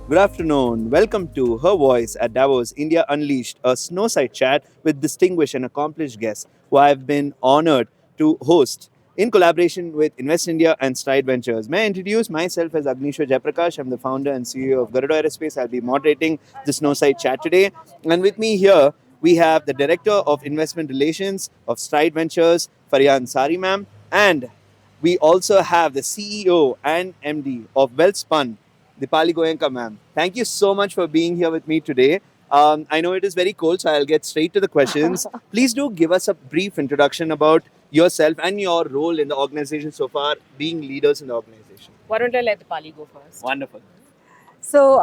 Good afternoon. Welcome to Her Voice at Davos, India Unleashed, a snowside chat with distinguished and accomplished guests who I've been honored to host in collaboration with Invest India and Stride Ventures. May I introduce myself as Agnishwar Jayaprakash. I'm the founder and CEO of Garuda Aerospace. I'll be moderating the snowside chat today. And with me here, we have the Director of Investment Relations of Stride Ventures, Faria Ansari ma'am, and we also have the CEO and MD of WellSpun, Dipali Goenka ma'am. Thank you so much for being here with me today. I know it is very cold, so I'll get straight to the questions. Please do give us a brief introduction about yourself and your role in the organization so far, being leaders in the organization. Why don't I let the Pali go first? Wonderful. So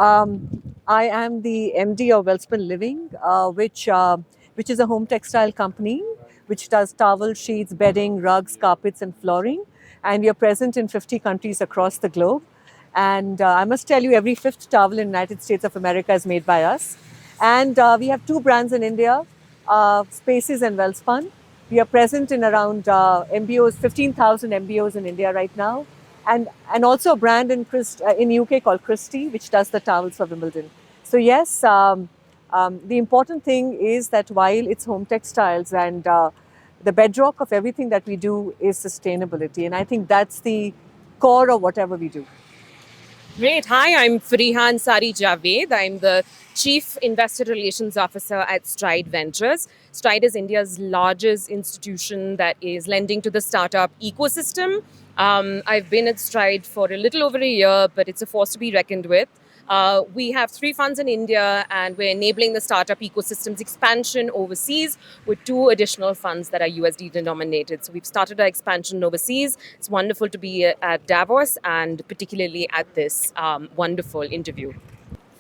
I am the MD of Wellspun Living, which is a home textile company which does towel, sheets, bedding, rugs, carpets, and flooring. And we are present in 50 countries across the globe. And I must tell you, every fifth towel in the United States of America is made by us. And we have two brands in India, Spaces and Wellspun. We are present in around MBOs, 15,000 MBOs in India right now, and also a brand in UK called Christie, which does the towels for Wimbledon. So yes, the important thing is that while it's home textiles and the bedrock of everything that we do is sustainability, and I think that's the core of whatever we do. Great. Hi, I'm Fariha Ansari Javed. I'm the Chief Investor Relations Officer at Stride Ventures. Stride is India's largest institution that is lending to the startup ecosystem. I've been at Stride for a little over a year, but it's a force to be reckoned with. We have 3 funds in India, and we're enabling the startup ecosystem's expansion overseas with 2 additional funds that are USD denominated. So we've started our expansion overseas. It's wonderful to be at Davos and particularly at this wonderful interview.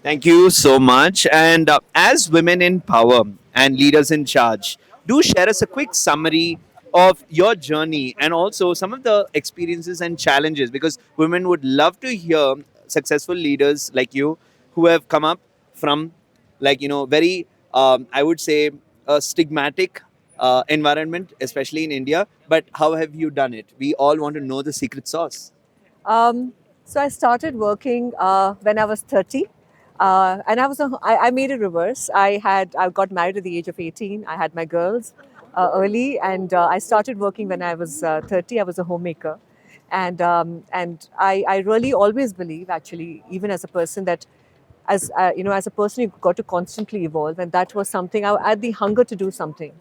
Thank you so much. And as women in power and leaders in charge, do share us a quick summary of your journey and also some of the experiences and challenges because women would love to hear successful leaders like you who have come up from very I would say a stigmatic environment, especially in India. But how have you done it? We all want to know the secret sauce. So I started working when I was 30. And I made it reverse. I got married at the age of 18. I had my girls early, and I started working when I was 30. I was a homemaker, and I really always believe, actually, even as a person, that as a person, you've got to constantly evolve, and that was something. I had the hunger to do something,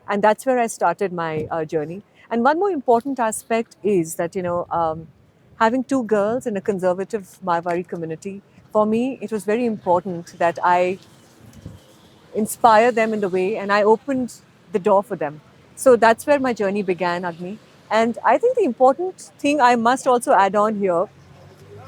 and that's where I started my journey. And one more important aspect is that having 2 girls in a conservative Marwari community, for me, it was very important that I inspire them in the way and I opened the door for them. So that's where my journey began, Agni. And I think the important thing I must also add on here,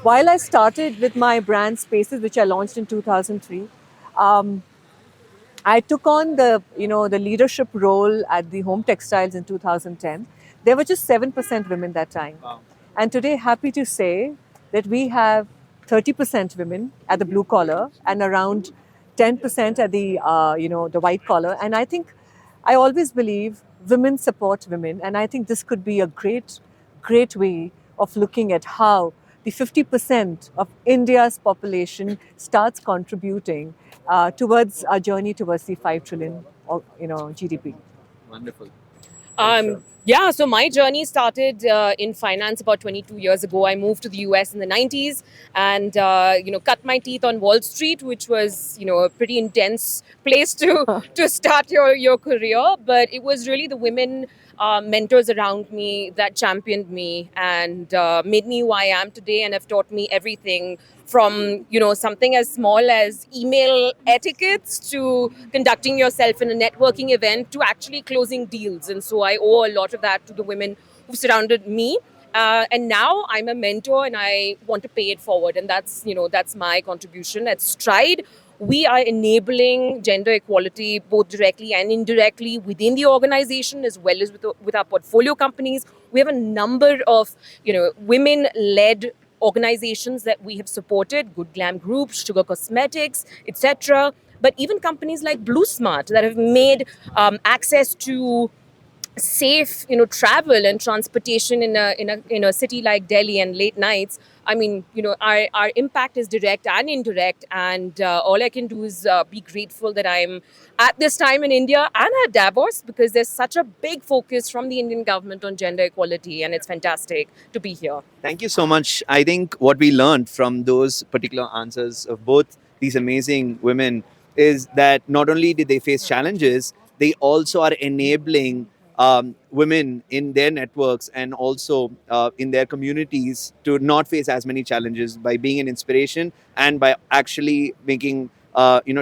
while I started with my brand Spaces, which I launched in 2003, I took on the leadership role at the Home Textiles in 2010. There were just 7% women that time. Wow. And today, happy to say that we have 30% women at the blue collar and around 10% at the white collar. And I think I always believe women support women, and I think this could be a great way of looking at how the 50% of India's population starts contributing towards our journey towards the 5 trillion GDP. Wonderful. Yeah, so my journey started in finance about 22 years ago. I moved to the US in the 90s and, cut my teeth on Wall Street, which was, a pretty intense place to start your career. But it was really the women mentors around me that championed me and made me who I am today and have taught me everything from something as small as email etiquettes to conducting yourself in a networking event to actually closing deals. And so I owe a lot of that to the women who surrounded me. And now I'm a mentor and I want to pay it forward. And that's my contribution at Stride. We are enabling gender equality both directly and indirectly within the organization as well as with our portfolio companies. We have a number of women-led organizations that we have supported, Good Glam Group, Sugar Cosmetics, etc. But even companies like Blue Smart that have made access to safe, travel and transportation in a city like Delhi and late nights. I mean, our impact is direct and indirect, and all I can do is be grateful that I'm at this time in India and at Davos, because there's such a big focus from the Indian government on gender equality, and it's fantastic to be here. Thank you so much. I think what we learned from those particular answers of both these amazing women is that not only did they face challenges, they also are enabling women in their networks and also in their communities to not face as many challenges by being an inspiration and by actually making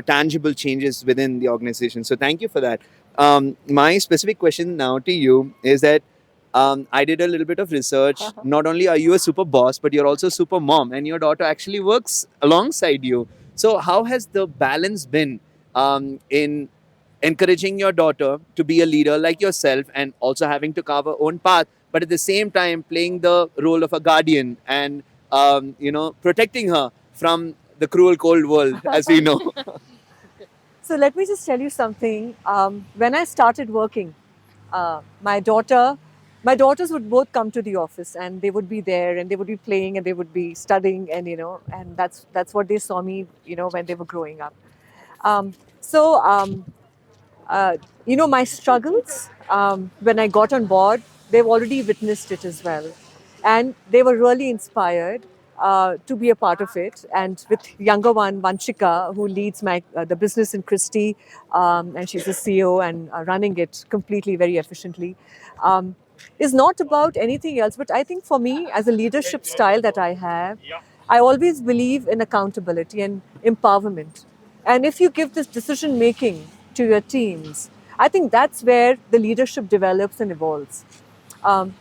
tangible changes within the organization. So thank you for that. My specific question now to you is that I did a little bit of research. Not only are you a super boss, but you're also a super mom, and your daughter actually works alongside you. So, how has the balance been in encouraging your daughter to be a leader like yourself and also having to carve her own path, but at the same time playing the role of a guardian and protecting her from the cruel cold world, as we know? So let me just tell you something. When I started working, uh, my daughter, my daughters would both come to the office, and they would be there, and they would be playing, and they would be studying, and and that's what they saw me, when they were growing up. Um, so uh, my struggles, when I got on board, they've already witnessed it as well. And they were really inspired to be a part of it. And with younger one, Vanchika, who leads the business in Christie, and she's the CEO and running it completely, very efficiently, is not about anything else. But I think for me, as a leadership style that I have, I always believe in accountability and empowerment. And if you give this decision making to your teams, I think that's where the leadership develops and evolves. Um,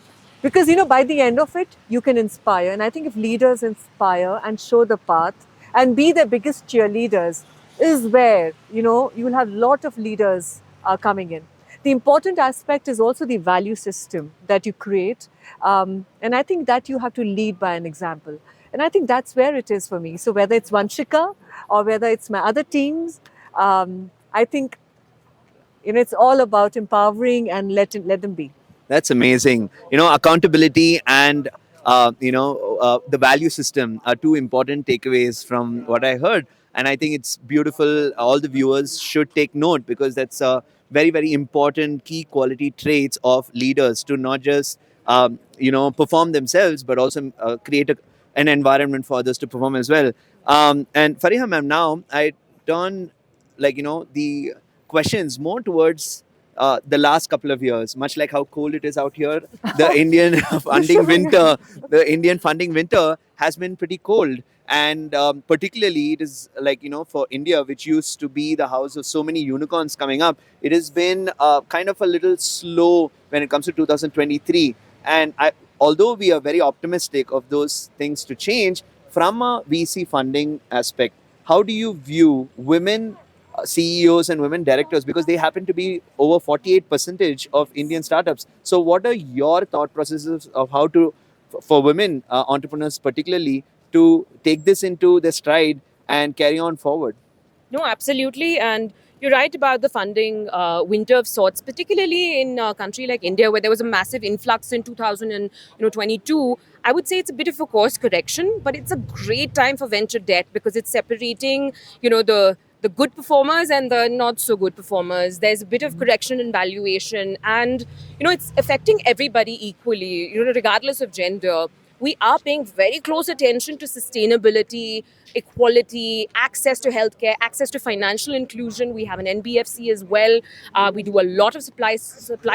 because by the end of it, you can inspire. And I think if leaders inspire and show the path and be their biggest cheerleaders, is where you'll have a lot of leaders coming in. The important aspect is also the value system that you create, and I think that you have to lead by an example. And I think that's where it is for me. So whether it's Vanshika or whether it's my other teams, I think it's all about empowering and let them be. That's amazing. Accountability and the value system are two important takeaways from what I heard, and I think it's beautiful. All the viewers should take note because that's a very very important key quality traits of leaders to not just perform themselves but also create an environment for others to perform as well. And Fariha ma'am, now I turn the questions more towards the last couple of years, much like how cold it is out here, the Indian funding winter has been pretty cold. And particularly, it is for India, which used to be the house of so many unicorns coming up, it has been kind of a little slow when it comes to 2023. And although we are very optimistic of those things to change, from a VC funding aspect, how do you view women CEOs and women directors, because they happen to be over 48 percentage of Indian startups? So what are your thought processes of how to for women entrepreneurs particularly to take this into their stride and carry on forward? No, absolutely. And you're right about the funding winter of sorts, particularly in a country like India, where there was a massive influx in 2022. I would say it's a bit of a course correction, but it's a great time for venture debt because it's separating, the good performers and the not so good performers. There's a bit of correction in valuation, and it's affecting everybody equally, regardless of gender. We are paying very close attention to sustainability, equality, access to healthcare, access to financial inclusion. We have an NBFC as well. We do a lot of supply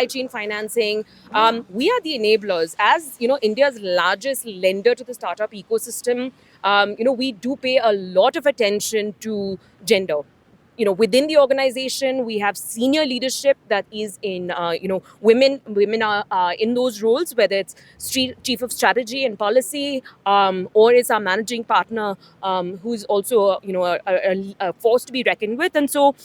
chain financing. We are the enablers. As India's largest lender to the startup ecosystem, we do pay a lot of attention to gender. Within the organization, we have senior leadership that is in women are in those roles, whether it's chief of strategy and policy, or it's our managing partner, who's also a force to be reckoned with. And so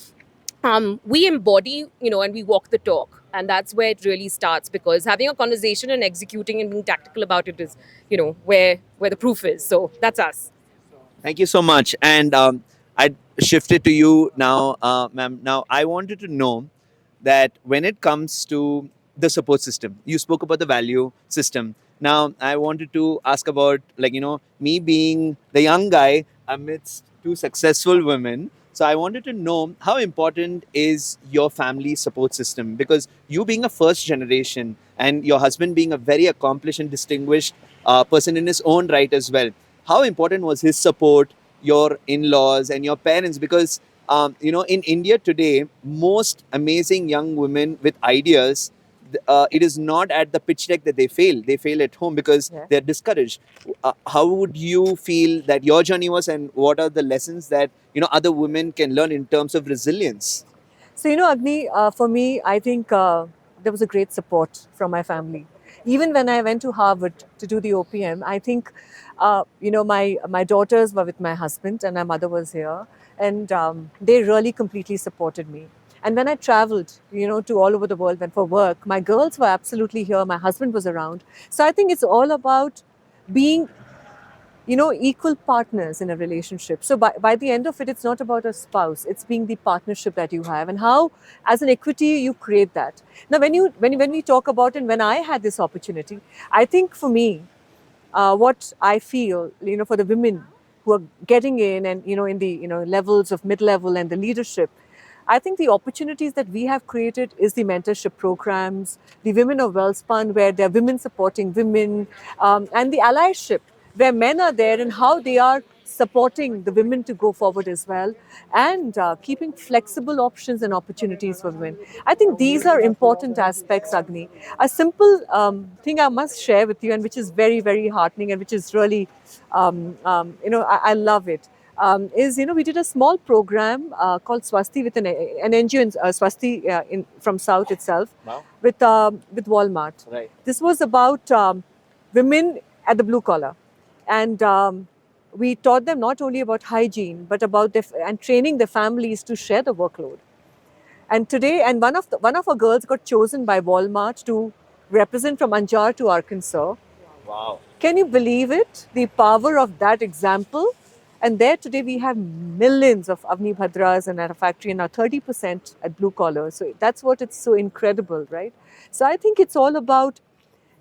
we embody, and we walk the talk, and that's where it really starts, because having a conversation and executing and being tactical about it is where the proof is. So that's us. Thank you so much. And I shifted to you now, ma'am. Now, I wanted to know that when it comes to the support system. You spoke about the value system. Now, I wanted to ask about, like, me being the young guy amidst two successful women. So I wanted to know how important is your family support system, because you being a first generation and your husband being a very accomplished and distinguished person in his own right as well. How important was his support, your in-laws and your parents? Because in India today, most amazing young women with ideas, it is not at the pitch deck that they fail. They fail at home because Yeah. they're discouraged. How would you feel that your journey was, and what are the lessons that other women can learn in terms of resilience? So, Agni, for me, I think there was a great support from my family. Even when I went to Harvard to do the OPM, I think, my daughters were with my husband and my mother was here. And they really completely supported me. And when I traveled, to all over the world, went for work, my girls were absolutely here. My husband was around. So I think it's all about being equal partners in a relationship. So by the end of it, it's not about a spouse, it's being the partnership that you have and how as an equity you create that. Now when we talk about it, and when I had this opportunity, I think for me, what I feel, for the women who are getting in and in the levels of mid-level and the leadership, I think the opportunities that we have created is the mentorship programs, the Women of Wellspun, where there are women supporting women, and the allyship, where men are there and how they are supporting the women to go forward as well, and keeping flexible options and opportunities for women. I think these are important aspects, Agni. A simple thing I must share with you, and which is very, very heartening, and which is really, I love it. Is we did a small program called Swasti with an NGO in Swasti from South itself. Wow. With Walmart. Right. This was about women at the blue collar, and we taught them not only about hygiene but about and training their families to share the workload. And today, and one of our girls got chosen by Walmart to represent from Anjar to Arkansas. Wow. Can you believe it? The power of that example. And there today we have millions of Avni Bhadras in our factory, and now 30% at blue collar. So that's what it's so incredible, right? So I think it's all about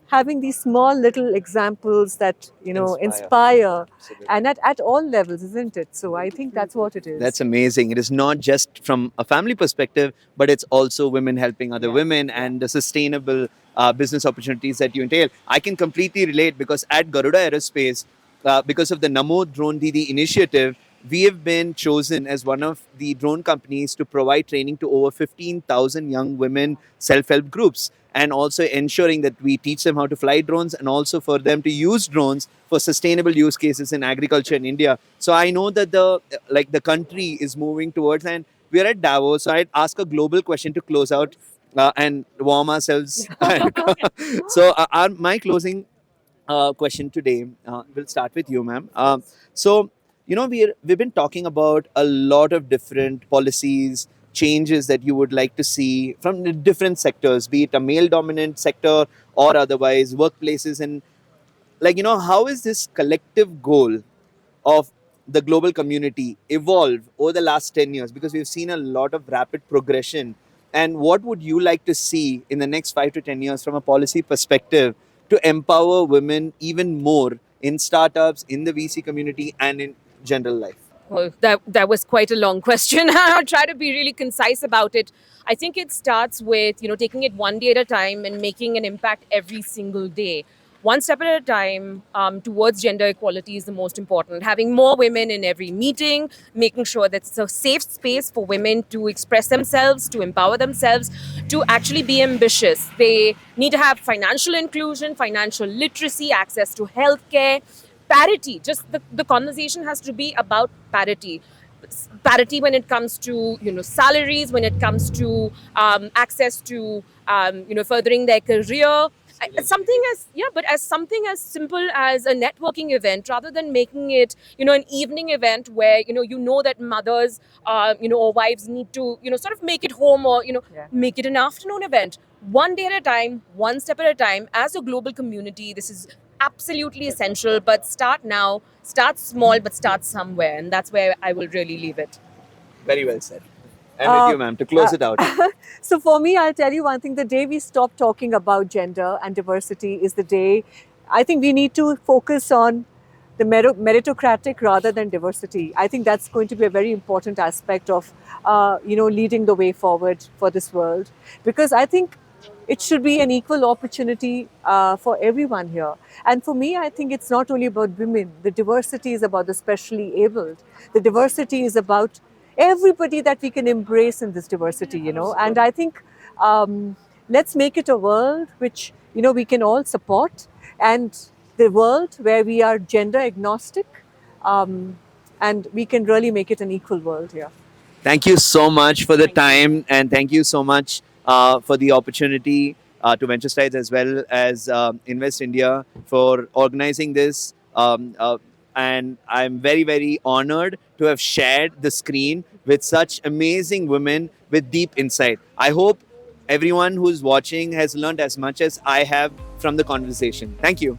having these small little examples that inspire Absolutely. and at all levels, isn't it? So I think that's what it is. That's amazing. It is not just from a family perspective, but it's also women helping other Yeah, women yeah. and the sustainable business opportunities that you entail. I can completely relate, because at Garuda Aerospace, because of the Namo Drone Didi initiative, we have been chosen as one of the drone companies to provide training to over 15,000 young women self-help groups, and also ensuring that we teach them how to fly drones and also for them to use drones for sustainable use cases in agriculture in India. So I know that the country is moving towards, and we're at Davos. So I'd ask a global question to close out and warm ourselves. So my closing question today. We'll start with you, ma'am. So we've been talking about a lot of different policies, changes that you would like to see from the different sectors, be it a male-dominant sector or otherwise workplaces, and how is this collective goal of the global community evolve over the last 10 years, because we've seen a lot of rapid progression, and what would you like to see in the next 5 to 10 years from a policy perspective to empower women even more in startups, in the VC community, and in general life? Well, that was quite a long question. I'll try to be really concise about it. I think it starts with taking it one day at a time and making an impact every single day. One step at a time towards gender equality is the most important. Having more women in every meeting, making sure that it's a safe space for women to express themselves, to empower themselves, to actually be ambitious. They need to have financial inclusion, financial literacy, access to healthcare, parity. Just the conversation has to be about parity when it comes to salaries, when it comes to access to furthering their career. Something as but as something as simple as a networking event, rather than making it an evening event where that mothers or wives need to sort of make it home, or Yeah. make it an afternoon event. One day at a time, one step at a time. As a global community, this is absolutely essential. But start now, start small, but start somewhere, and that's where I will really leave it. Very well said. And with you, ma'am, to close it out. So for me, I'll tell you one thing: the day we stop talking about gender and diversity is the day I think we need to focus on the meritocratic rather than diversity. I think that's going to be a very important aspect of, leading the way forward for this world, because I think it should be an equal opportunity for everyone here. And for me, I think it's not only about women. The diversity is about the specially abled. The diversity is about everybody that we can embrace in this diversity, And I think let's make it a world which, we can all support, and the world where we are gender agnostic, and we can really make it an equal world here. Thank you so much for the time, and thank you so much for the opportunity to Venture Strides as well as Invest India for organizing this. And I'm very, very honored to have shared the screen with such amazing women with deep insight. I hope everyone who's watching has learned as much as I have from the conversation. Thank you.